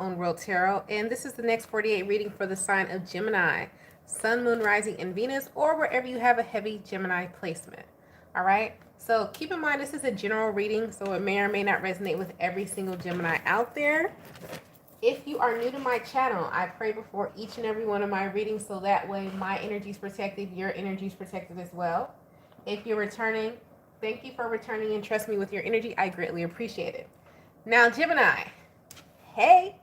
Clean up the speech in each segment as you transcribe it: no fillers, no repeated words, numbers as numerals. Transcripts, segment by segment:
on World Tarot, and this is the next 48 reading for the sign of Gemini, Sun, Moon, Rising, and Venus, or wherever you have a heavy Gemini placement. All right, so keep in mind this is a general reading, so it may or may not resonate with every single Gemini out there. If you are new to my channel, I pray before each and every one of my readings so that way my energy is protected, your energy is protected as well. If you're returning, thank you for returning and trust me with your energy. I greatly appreciate it. Now, Gemini, hey.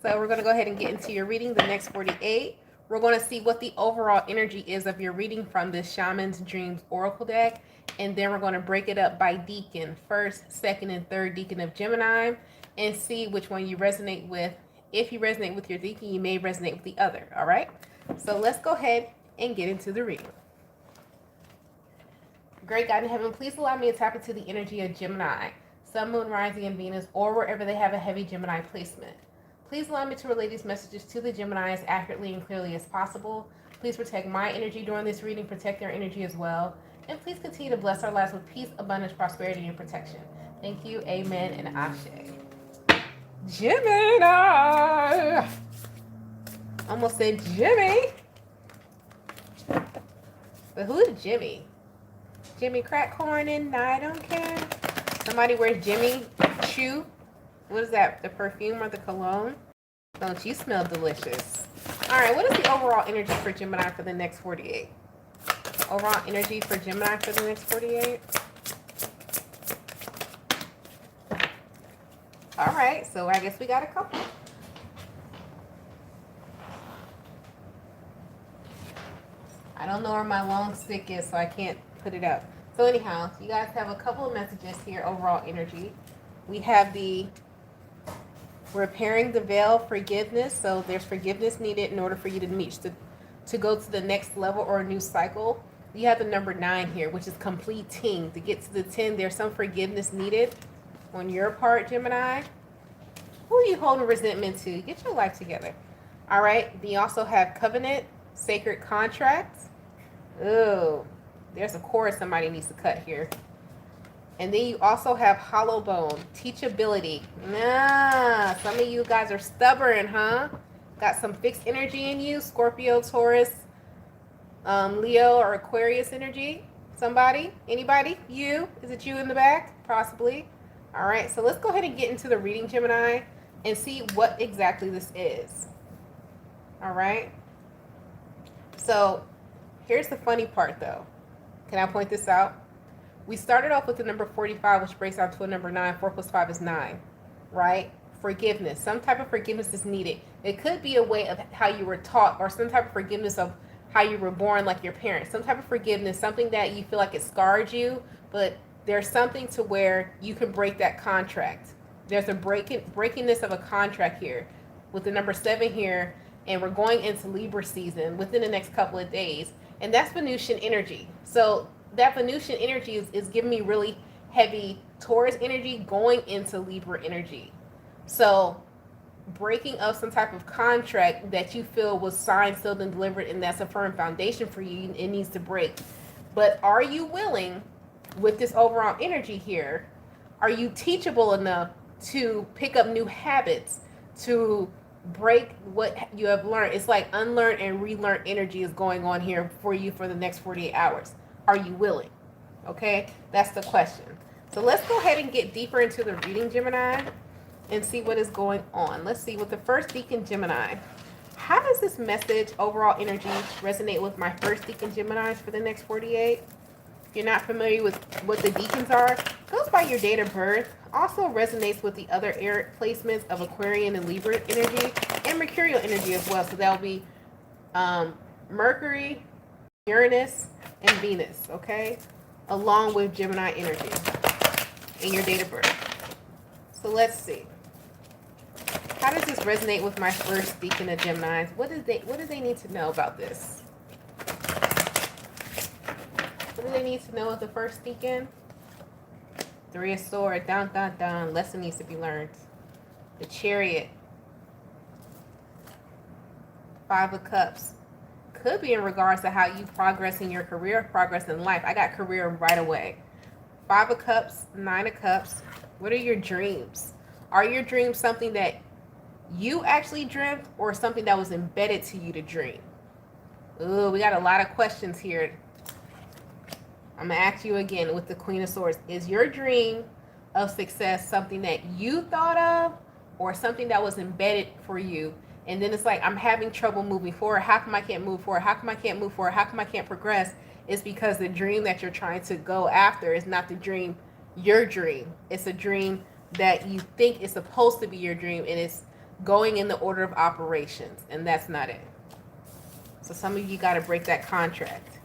So we're going to go ahead and get into your reading, the next 48. We're going to see what the overall energy is of your reading from this Shaman's Dreams Oracle deck. And then we're going to break it up by decan, first, second, and third decan of Gemini, and see which one you resonate with. If you resonate with your decan, you may resonate with the other. All right? So let's go ahead and get into the reading. Great God in heaven, please allow me to tap into the energy of Gemini, Sun, Moon, Rising, and Venus, or wherever they have a heavy Gemini placement. Please allow me to relay these messages to the Gemini as accurately and clearly as possible. Please protect my energy during this reading, protect their energy as well. And please continue to bless our lives with peace, abundance, prosperity, and protection. Thank you, amen, and ashe. Gemini! Almost said Jimmy. But who's Jimmy? Jimmy Crackcorn and I don't care. Somebody wears Jimmy Choo. What is that? The perfume or the cologne? Don't you smell delicious? All right, what is the overall energy for Gemini for the next 48? Overall energy for Gemini for the next 48? All right, so I guess we got a couple. I don't know where my long stick is, so I can't put it up. So anyhow, you guys have a couple of messages here, overall energy. We have the repairing the veil, forgiveness. So there's forgiveness needed in order for you to go to the next level or a new cycle. You have the number 9 here, which is completing. To get to the 10, there's some forgiveness needed on your part, Gemini. Who are you holding resentment to? Get your life together. All right. You also have covenant, sacred contracts. Oh, there's a cord somebody needs to cut here. And then you also have hollow bone, teachability. Some of you guys are stubborn, huh? Got some fixed energy in you, Scorpio, Taurus, Leo, or Aquarius energy. Somebody? Anybody? You? Is it you in the back? Possibly. All right, so let's go ahead and get into the reading, Gemini, and see what exactly this is. All right. So here's the funny part, though. Can I point this out? We started off with the number 45, which breaks down to a number 9. 4 plus 5 is 9, right? Forgiveness. Some type of forgiveness is needed. It could be a way of how you were taught, or some type of forgiveness of how you were born, like your parents. Some type of forgiveness, something that you feel like it scarred you, but there's something to where you can break that contract. There's a breakingness of a contract here with the number 7 here, and we're going into Libra season within the next couple of days, and that's Venusian energy. So that Venusian energy is giving me really heavy Taurus energy going into Libra energy. So breaking of some type of contract that you feel was signed, sealed, and delivered, and that's a firm foundation for you, it needs to break. But are you willing, with this overall energy here, are you teachable enough to pick up new habits, to break what you have learned? It's like unlearn and relearn energy is going on here for you for the next 48 hours. Are you willing? Okay, that's the question. So let's go ahead and get deeper into the reading, Gemini, and see what is going on. Let's see with the first decan, Gemini. How does this message, overall energy, resonate with my first decan Geminis for the next 48? If you're not familiar with what the decans are, goes by your date of birth. Also resonates with the other air placements of Aquarian and Libra energy and Mercurial energy as well. So that'll be Mercury, Uranus, and Venus, okay? Along with Gemini energy in your date of birth. So let's see. How does this resonate with my first decan of Geminis? What do they need to know about this? What do they need to know with the first decan? 3 of Swords, down, down, down. Lesson needs to be learned. The Chariot. 5 of Cups. Could be in regards to how you progress in your career, progress in life. I got career right away. 5 of Cups, 9 of Cups. What are your dreams? Are your dreams something that you actually dreamt or something that was embedded to you to dream? Ooh, we got a lot of questions here. I'm going to ask you again with the Queen of Swords. Is your dream of success something that you thought of or something that was embedded for you? And then it's like, I'm having trouble moving forward. How come I can't move forward? How come I can't move forward? How come I can't progress? It's because the dream that you're trying to go after is not the dream, your dream. It's a dream that you think is supposed to be your dream, and it's going in the order of operations, and that's not it. So some of you got to break that contract.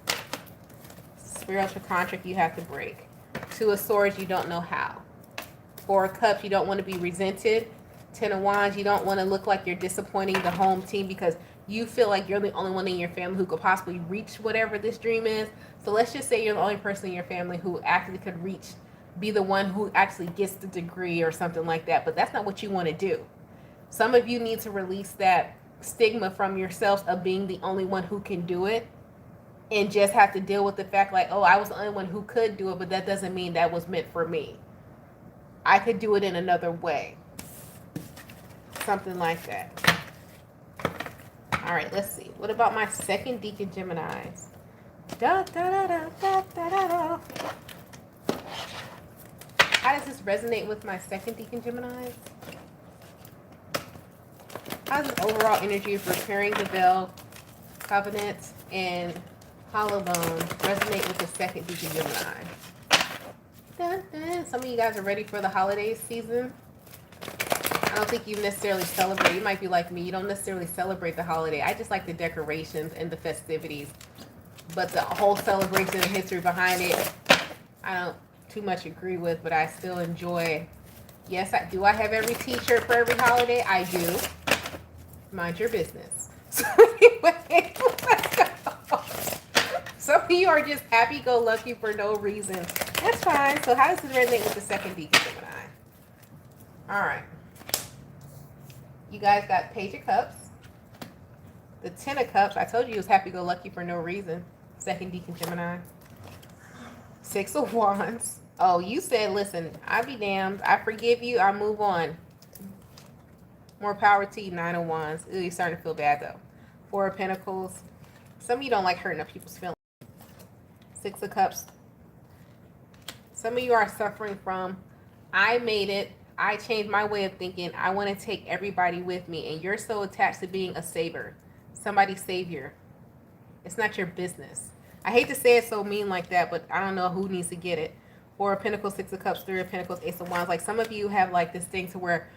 Spiritual contract you have to break. Two of Swords, you don't know how. Four of Cups, you don't want to be resented. Ten of Wands, you don't want to look like you're disappointing the home team because you feel like you're the only one in your family who could possibly reach whatever this dream is. So let's just say you're the only person in your family who actually could be the one who actually gets the degree or something like that. But that's not what you want to do. Some of you need to release that stigma from yourselves of being the only one who can do it and just have to deal with the fact like, oh, I was the only one who could do it, but that doesn't mean that was meant for me. I could do it in another way. Something like that. All right, let's see. What about my second decan Geminis? Da, da, da, da, da, da, da, da. How does this resonate with my second decan Geminis? How does this overall energy of repairing the veil, covenant, and hollow bone resonate with the second decan Gemini? Dun, dun. Some of you guys are ready for the holiday season. I don't think you necessarily celebrate. You might be like me. You don't necessarily celebrate the holiday. I just like the decorations and the festivities. But the whole celebration and history behind it, I don't too much agree with, but I still enjoy. Yes, do I have every t-shirt for every holiday? I do. Mind your business. So anyway, let's go. Some of you are just happy-go-lucky for no reason. That's fine. So how does this resonate with the second decan Gemini? All right. You guys got Page of Cups. The Ten of Cups. I told you it was happy-go-lucky for no reason. Second decan Gemini. Six of Wands. Oh, you said, listen, I be damned. I forgive you. I move on. More power to you. Nine of Wands. Ooh, you're starting to feel bad, though. Four of Pentacles. Some of you don't like hurting other people's feelings. Six of Cups. Some of you are suffering from, I made it. I changed my way of thinking. I want to take everybody with me. And you're so attached to being a savior. Somebody's savior. It's not your business. I hate to say it so mean like that, but I don't know who needs to get it. Four of Pentacles, Six of Cups, Three of Pentacles, Ace of Wands. Like some of you have like this thing to where,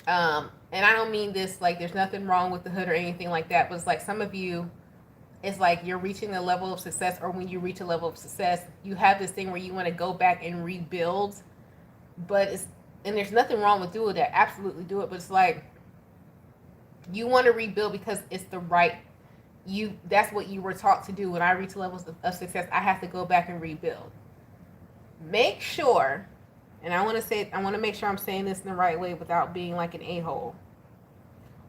and I don't mean this like there's nothing wrong with the hood or anything like that, but it's like some of you, it's like you're reaching a level of success, or when you reach a level of success, you have this thing where you want to go back and rebuild, but and there's nothing wrong with doing that. Absolutely do it, but it's like you want to rebuild because it's the right, that's what you were taught to do. When I reach levels of success, I have to go back and rebuild. Make sure, and I want to make sure I'm saying this in the right way without being like an a-hole.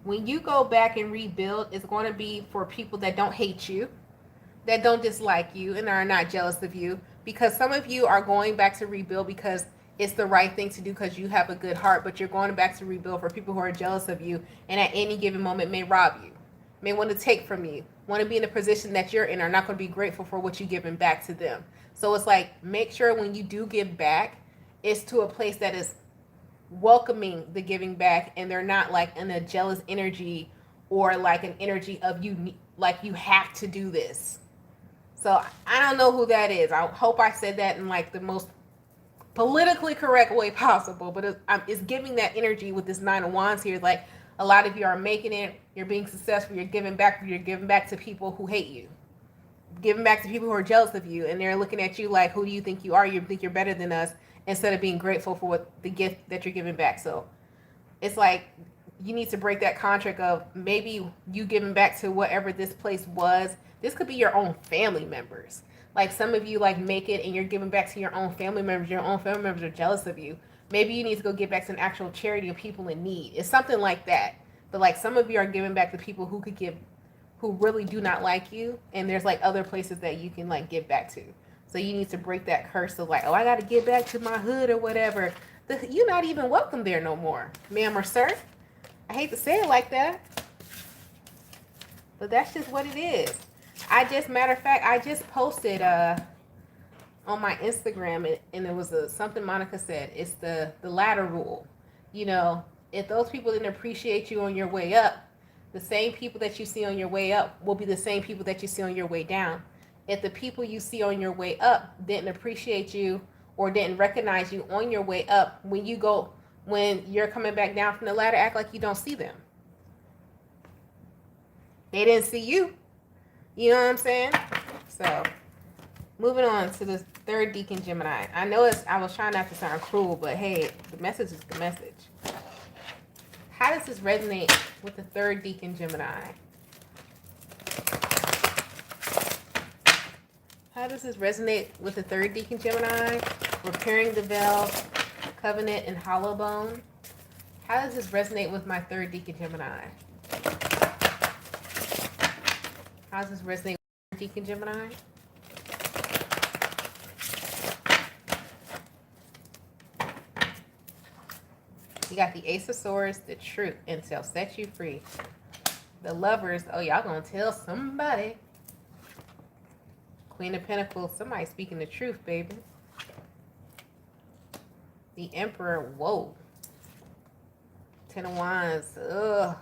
When you go back and rebuild, it's going to be for people that don't hate you, that don't dislike you, and are not jealous of you. Because some of you are going back to rebuild because it's the right thing to do because you have a good heart, but you're going back to rebuild for people who are jealous of you and at any given moment may rob you, may want to take from you, want to be in a position that you're in, are not going to be grateful for what you're giving back to them. So it's like, make sure when you do give back, it's to a place that is welcoming the giving back, and they're not like in a jealous energy or like an energy of you, like you have to do this. So I don't know who that is. I hope I said that in like the most politically correct way possible, but it's giving that energy with this Nine of Wands here. Like a lot of you are making it, you're being successful, you're giving back to people who hate you, giving back to people who are jealous of you, and they're looking at you like, who do you think you are? You think you're better than us, instead of being grateful for what the gift that you're giving back. So it's like you need to break that contract of maybe you giving back to whatever this place was. This could be your own family members. Like some of you like make it and you're giving back to your own family members. Your own family members are jealous of you. Maybe you need to go give back to an actual charity of people in need. It's something like that. But like some of you are giving back to people who could give, who really do not like you. And there's like other places that you can like give back to. So you need to break that curse of like, oh, I got to get back to my hood or whatever. You're not even welcome there no more, ma'am or sir. I hate to say it like that, but that's just what it is. Matter of fact, I just posted on my Instagram, and it was something Monica said. It's the ladder rule. You know, if those people didn't appreciate you on your way up, the same people that you see on your way up will be the same people that you see on your way down. If the people you see on your way up didn't appreciate you or didn't recognize you on your way up, when you're coming back down from the ladder, act like you don't see them. They didn't see you. You know what I'm saying? So, moving on to the third decan Gemini. I know I was trying not to sound cruel, but hey, the message is the message. How does this resonate with the third decan Gemini? How does this resonate with the third decan Gemini? Repairing the veil, covenant, and hollow bone. How does this resonate with my third decan Gemini? How does this resonate with decan Gemini? You got the Ace of Swords, the truth, and shall set you free. The Lovers, oh, y'all gonna tell somebody. Queen of Pentacles, somebody speaking the truth, baby. The Emperor, whoa. Ten of Wands, ugh.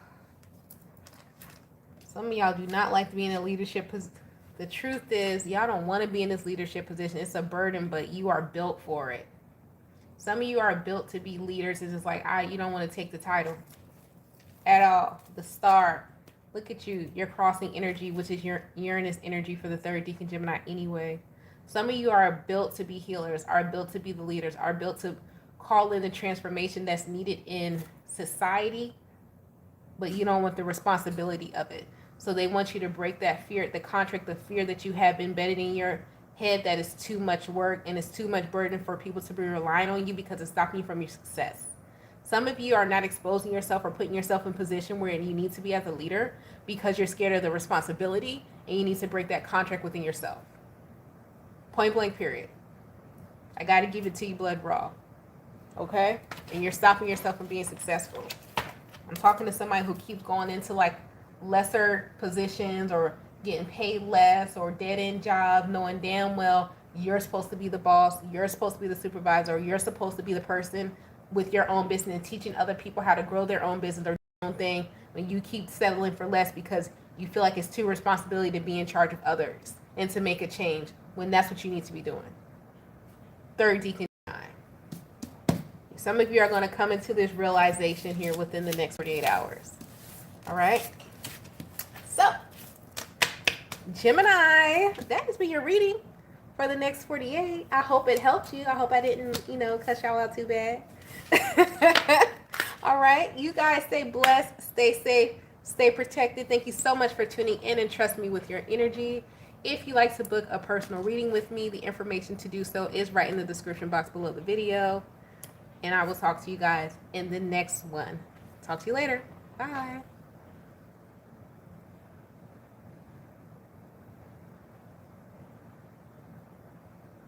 Some of y'all do not like to be in a leadership position. The truth is, y'all don't want to be in this leadership position. It's a burden, but you are built for it. Some of you are built to be leaders. It's just like, you don't want to take the title at all. The Star, look at you. You're crossing energy, which is your Uranus energy for the third decan Gemini anyway. Some of you are built to be healers, are built to be the leaders, are built to call in the transformation that's needed in society, but you don't want the responsibility of it. So they want you to break that fear, the contract of fear that you have embedded in your head, that is too much work and it's too much burden for people to be relying on you because it's stopping you from your success. Some of you are not exposing yourself or putting yourself in position where you need to be as a leader because you're scared of the responsibility, and you need to break that contract within yourself. Point blank, period. I got to give it to you blood raw. Okay? And you're stopping yourself from being successful. I'm talking to somebody who keeps going into like lesser positions or getting paid less or dead-end jobs, knowing damn well you're supposed to be the boss, you're supposed to be the supervisor, or you're supposed to be the person with your own business and teaching other people how to grow their own business or their own thing, when you keep settling for less because you feel like it's too responsibility to be in charge of others and to make a change when that's what you need to be doing. Third decan. Some of you are going to come into this realization here within the next 48 hours. All right? So, Gemini, that has been your reading for the next 48. I hope it helped you. I hope I didn't, cuss y'all out too bad. All right? You guys stay blessed, stay safe, stay protected. Thank you so much for tuning in and trust me with your energy. If you'd like to book a personal reading with me, the information to do so is right in the description box below the video. And I will talk to you guys in the next one. Talk to you later. Bye.